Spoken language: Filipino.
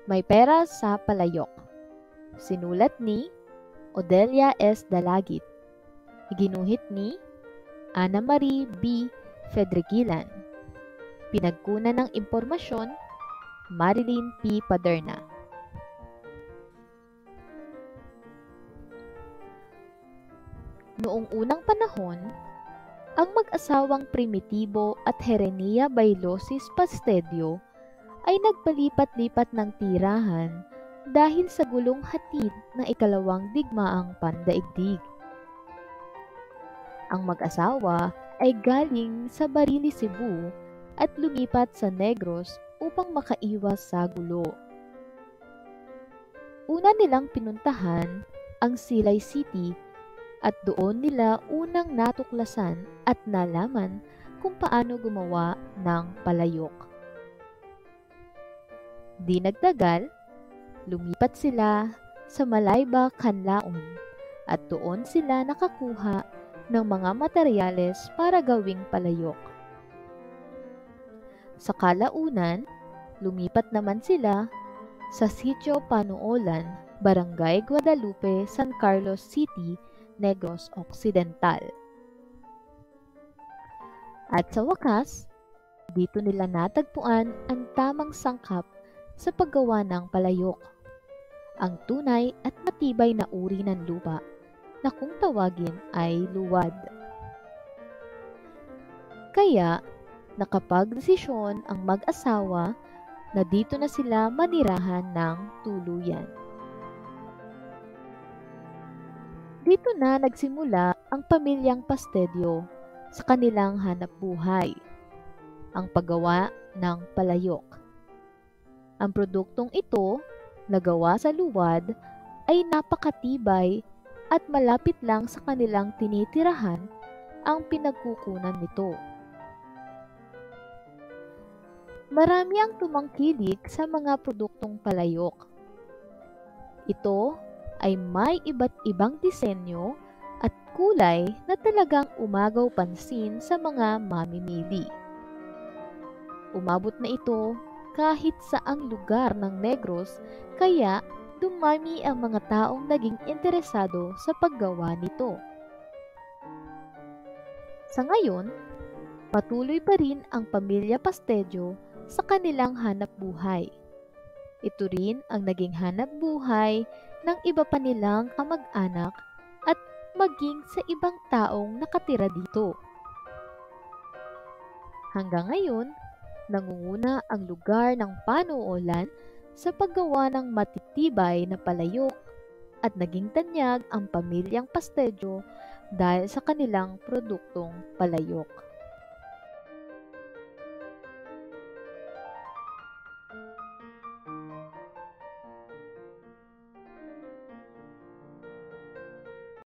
May Pera sa Palayok. Sinulat ni Odelia S. Dalagit. Iginuhit ni Ana Marie B. Fedregilan. Pinagkunan ng impormasyon, Marilyn P. Paderna. Noong unang panahon, ang mag-asawang Primitibo at Herenia Bailosis Pastedio ay nagpalipat-lipat ng tirahan dahil sa gulong hatid ng ikalawang digmaang pandaigdig. Ang mag-asawa ay galing sa Barili, Cebu at lumipat sa Negros upang makaiwas sa gulo. Una nilang pinuntahan ang Silay City at doon nila unang natuklasan at nalaman kung paano gumawa ng palayok. Di nagtagal, lumipat sila sa Malayba, Canlaon at doon sila nakakuha ng mga materyales para gawing palayok. Sa kalaunan, lumipat naman sila sa Sitio Panuolan, Barangay Guadalupe, San Carlos City, Negros Occidental. At sa wakas, dito nila natagpuan ang tamang sangkap sa paggawa ng palayok, ang tunay at matibay na uri ng lupa na kung tawagin ay luwad. Kaya, nakapagdesisyon ang mag-asawa na dito na sila manirahan ng tuluyan. Dito na nagsimula ang pamilyang Pastedio sa kanilang hanapbuhay, ang paggawa ng palayok. Ang produktong ito, na gawa sa luwad, ay napakatibay at malapit lang sa kanilang tinitirahan ang pinagkukunan nito. Marami ang tumangkilik sa mga produktong palayok. Ito ay may iba't ibang disenyo at kulay na talagang umagaw pansin sa mga mamimili. Umabot na ito kahit saang lugar ng Negros, kaya dumami ang mga taong naging interesado sa paggawa nito. Sa ngayon, patuloy pa rin ang pamilya Pastedio sa kanilang hanapbuhay. Ito rin ang naging hanapbuhay ng iba pa nilang kamag-anak at maging sa ibang taong nakatira dito. Hanggang ngayon, nangunguna ang lugar ng Panuolan sa paggawa ng matitibay na palayok at naging tanyag ang pamilyang Pastedio dahil sa kanilang produktong palayok.